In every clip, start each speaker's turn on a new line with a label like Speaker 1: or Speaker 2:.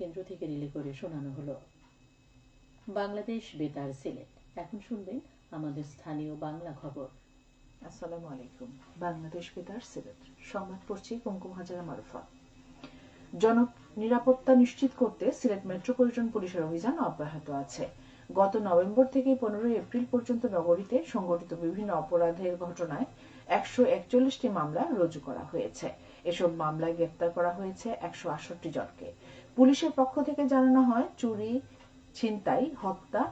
Speaker 1: কেন্দ্র থেকে রিলে করে শোনানো হলো। বাংলাদেশ বেতার সিলেট। এখন শুনবেন আমাদের স্থানীয় বাংলা খবর।
Speaker 2: আসসালামু আলাইকুম। বাংলাদেশ বেতার সিলেট সংবাদ পড়ছি কুমকুম হাজারা মারুফা। জননিরাপত্তা নিশ্চিত করতে সিলেট মেট্রোপলিটন পুলিশের অভিযান অব্যাহত আছে। গত নভেম্বর থেকে 15 এপ্রিল পর্যন্ত নগরীতে সংঘটিত বিভিন্ন অপরাধের ঘটনায় 141টি মামলা রুজু করা হয়েছে। এসব মামলায় গ্রেপ্তার করা হয়েছে 168 জনকে। পুলিশের পক্ষ থেকে জানানো হয়, চুরি, ছিনতাই, হত্যা,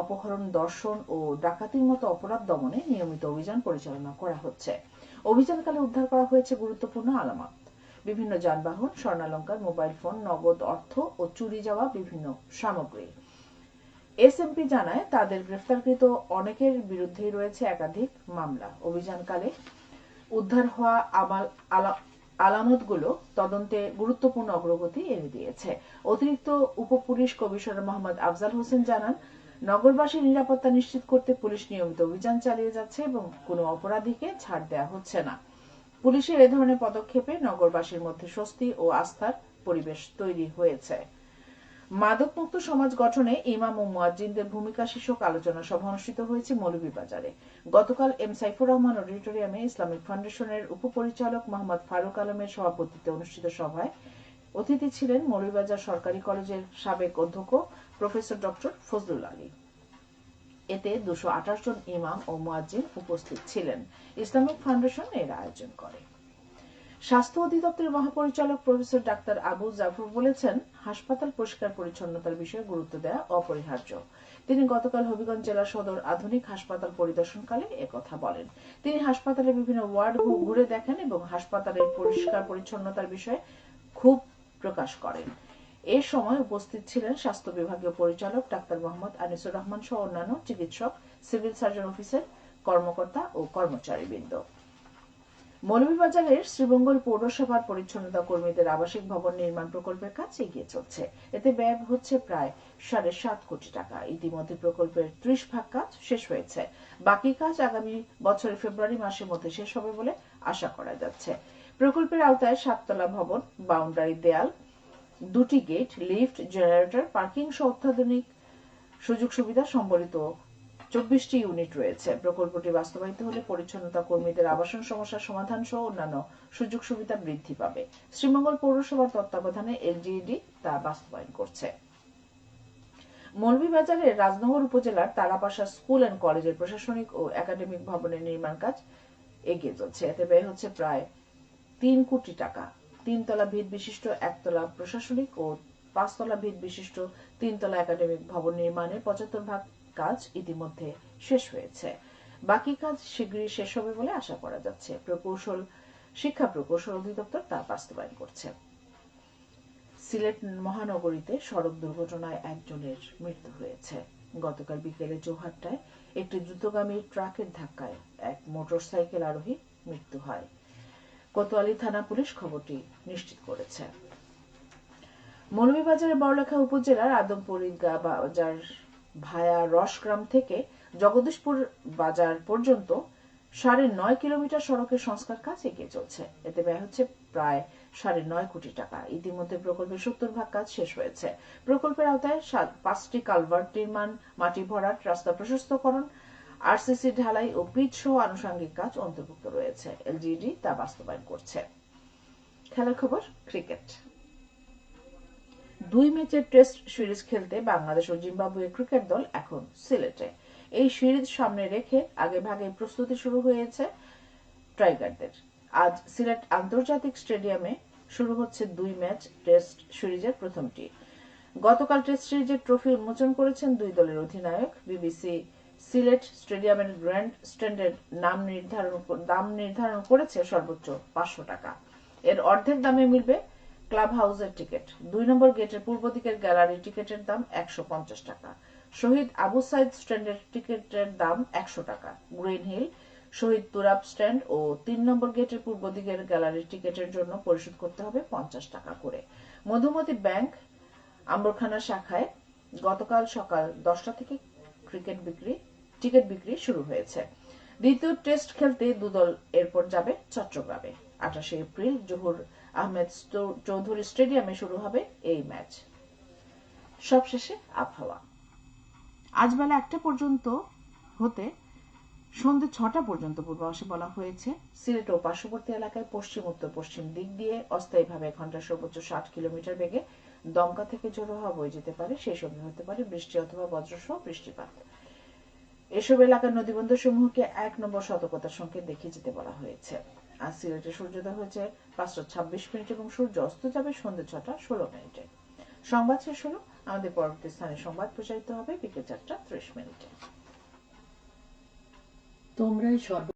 Speaker 2: অপহরণ, দর্শন ও ডাকাতির মতো অপরাধ দমনে নিয়মিত অভিযান পরিচালনা করা হচ্ছে। অভিযানকালে উদ্ধার করা হয়েছে গুরুত্বপূর্ণ আলামত, বিভিন্ন যানবাহন, স্বর্ণালংকার, মোবাইল ফোন, নগদ অর্থ ও চুরি যাওয়া বিভিন্ন সামগ্রী। এসএমপি জানায়, তাদের গ্রেফতারকৃত অনেকের বিরুদ্ধেই রয়েছে একাধিক মামলা। অভিযানকালে উদ্ধার হওয়া আলামতগুলো তদন্তে গুরুত্বপূর্ণ অগ্রগতি এনে দিয়েছে। অতিরিক্ত উপপুলিশ কমিশনার মোহাম্মদ আফজাল হোসেন জানান, নগরবাসীর নিরাপত্তা নিশ্চিত করতে পুলিশ নিয়মিত অভিযান চালিয়ে যাচ্ছে এবং কোনো অপরাধীকে ছাড় দেওয়া হচ্ছে না। পুলিশের এ ধরনের পদক্ষেপে নগরবাসীর মধ্যে স্বস্তি ও আস্থার পরিবেশ তৈরি হয়েছে। মাদকমুক্ত সমাজ গঠনে ইমাম ও মুয়াজ্জিনদের ভূমিকা শীর্ষক আলোচনা সভা অনুষ্ঠিত হয়েছে মৌলভীবাজারে। গতকাল এম সাইফুর রহমান অডিটোরিয়ামে ইসলামিক ফাউন্ডেশনের উপপরিচালক মোহাম্মদ ফারুক আলমের সভাপতিত্বে অনুষ্ঠিত সভায় অতিথি ছিলেন মৌলভীবাজার সরকারি কলেজের সাবেক অধ্যক্ষ প্রফেসর ডক্টর ফজলুল আলী। এতে 228 জন ইমাম ও মুয়াজ্জিন উপস্থিত ছিলেন। ইসলামিক ফাউন্ডেশন এর আয়োজন করে। স্বাস্থ্য অধিদপ্তরের মহাপরিচালক প্রফেসর ডাক্তার আবু জাফর বলেছেন, হাসপাতাল পরিষ্কার পরিচ্ছন্নতার বিষয়ে গুরুত্ব দেওয়া অপরিহার্য। তিনি গতকাল হবিগঞ্জ জেলা সদর আধুনিক হাসপাতাল পরিদর্শনকালে একথা বলেন। তিনি হাসপাতালের বিভিন্ন ওয়ার্ড ঘুরে দেখেন এবং হাসপাতালের পরিষ্কার পরিচ্ছন্নতার বিষয়ে ক্ষোভ প্রকাশ করেন। এ সময় উপস্থিত ছিলেন স্বাস্থ্য বিভাগীয় পরিচালক ডাক্তার মোহাম্মদ আনিসুর রহমান সহ অন্যান্য চিকিৎসক, সিভিল সার্জন অফিসের কর্মকর্তা ও কর্মচারীবৃন্দ। মৌলভীবাজারের শ্রীমঙ্গল পৌরসভার পরিচ্ছন্নতা কর্মীদের আবাসিক ভবন নির্মাণ প্রকল্পের কাজ এগিয়ে চলছে। এতে ব্যয় হচ্ছে প্রায় 7.5 কোটি টাকা। ইতিমধ্যে প্রকল্পের 30% কাজ শেষ হয়েছে। বাকি কাজ আগামী বছরের ফেব্রুয়ারি মাসের মধ্যে শেষ হবে বলে আশা করা যাচ্ছে। প্রকল্পের আওতায় 7 তলা ভবন, বাউন্ডারি দেয়াল, 2টি গেট, লিফট, জেনারেটর, পার্কিং সহ অত্যাধুনিক সুযোগ সুবিধা সম্বলিত 24টি ইউনিট রয়েছে। প্রকল্পটি বাস্তবায়িত হলে পরিচ্ছন্নতা কর্মীদের আবাসন সমস্যার সমাধান সহ অন্যান্য সুযোগ সুবিধা বৃদ্ধি পাবে। শ্রীমঙ্গল পৌরসভার তত্ত্বাবধানে এলজিইডি তা বাস্তবায়ন করছে। মৌলভীবাজারের রাজনগর উপজেলার তারাপাশা স্কুল অ্যান্ড কলেজের প্রশাসনিক ও একাডেমিক ভবনের নির্মাণ কাজ এগিয়ে চলছে। এতে ব্যয় হচ্ছে প্রায় 3 কোটি টাকা। 3 তলা ভিত বিশিষ্ট 1 তলা প্রশাসনিক ও 5 তলা ভিত বিশিষ্ট 3 তলা একাডেমিক ভবন নির্মাণের 75% কাজ ইতিমধ্যে শেষ হয়েছে। বাকি কাজ শীঘ্রই শেষ হবে বলে আশা করা যাচ্ছে। শিক্ষা প্রকৌশল অধিদপ্তর তা বাস্তবায়ন করছে। সিলেট মহানগরীতে সড়ক দুর্ঘটনায় একজনের মৃত্যু হয়েছে। গতকাল বিকেলে চৌহাট্টায় একটি দ্রুতগামী ট্রাকের ধাক্কায় এক মোটরসাইকেল আরোহী মৃত্যু হয়। কোতোয়ালি থানা পুলিশ খবরটি নিশ্চিত করেছে। মৌলভীবাজারের বড়লেখা উপজেলার আদমপুর ঈদগাহ বাজার ভায়া রসগ্রাম থেকে জগদীশপুর বাজার পর্যন্ত 9.5 কিলোমিটার সড়কের সংস্কার কাজ এগিয়ে চলছে। এতে ব্যয় হচ্ছে প্রায় 9.5 কোটি টাকা। ইতিমধ্যে প্রকল্পের 70% কাজ শেষ হয়েছে। প্রকল্পের আওতায় 5টি কালভার্ট নির্মাণ, মাটি ভরাট, রাস্তা প্রশস্তকরণ, আরসিসি ঢালাই ও পিচ সহ আনুষঙ্গিক কাজ অন্তর্ভুক্ত রয়েছে। এলজিইডি তা বাস্তবায়ন করছে। খেলার খবর, ক্রিকেট। 2 ম্যাচের টেস্ট সিরিজ খেলতে বাংলাদেশ ও জিম্বাবুয়ে ক্রিকেট দল এখন সিলেটে। এই সিরিজ সামনে রেখে আগেভাগে প্রস্তুতি শুরু হয়েছে টাইগারদের। আজ সিলেট আন্তর্জাতিক স্টেডিয়ামে শুরু হচ্ছে 2 ম্যাচ টেস্ট সিরিজের প্রথমটি। গতকাল টেস্ট সিরিজের ট্রফি উন্মোচন করেছেন 2 দলের অধিনায়ক। বিবিসি সিলেট স্টেডিয়ামের গ্র্যান্ড স্ট্যান্ডের দাম নির্ধারণ করেছে সর্বোচ্চ 500 টাকা। এর অর্ধেক দামে মিলবে ক্লাব হাউসের টিকিট। 2 নম্বর গেটের পূর্ব দিকের গ্যালারি টিকিটের দাম 150 টাকা। শহীদ আবু সাইদ স্ট্যান্ডের টিকিটের দাম 100 টাকা। গ্রিন হিল, শহীদ তুরাব স্ট্যান্ড ও 3 নম্বর গেটের পূর্ব দিকের গ্যালারির টিকিটের জন্য পরিশোধ করতে হবে 50 টাকা করে। মধুমতি ব্যাংক আম্বরখানা শাখায় গতকাল সকাল 10টা থেকে টিকিট বিক্রি শুরু হয়েছে। দ্বিতীয় টেস্ট খেলতে 2 দল এরপর যাবে চট্টগ্রামে। 28 এপ্রিল জহুর আহমেদ চৌধুরী স্টেডিয়ামে শুরু হবে এই ম্যাচ। সবশেষে আবহাওয়া। আজ বেলা 1টা পর্যন্ত হতে সন্ধ্যে 6টা পর্যন্ত পূর্বাভাসে বলা হয়েছে সিলেট ও পার্শ্ববর্তী এলাকায় পশ্চিম উত্তর পশ্চিম দিক দিয়ে অস্থায়ীভাবে ঘন্টায় সর্বোচ্চ 60 কিলোমিটার বেগে দমকা থেকে ঝোড়ো হাওয়া বয়ে যেতে পারে। সেই সঙ্গে হতে পারে বৃষ্টি অথবা বজ্রসহ বৃষ্টিপাত। এসব এলাকার নদীবন্দর সমূহকে 1 নম্বর সতর্কতার সংকেত দেখিয়ে যেতে বলা হয়েছে। আজ সিলেটে সূর্যোদয় হয়েছে 5:26 এবং সূর্য অস্ত যাবে সন্ধ্যে 6:16। সংবাদ শেষ হলো। আমাদের পরবর্তী স্থানে সংবাদ প্রচারিত হবে বিকেল 4:30।
Speaker 1: তোমরাই সর্ব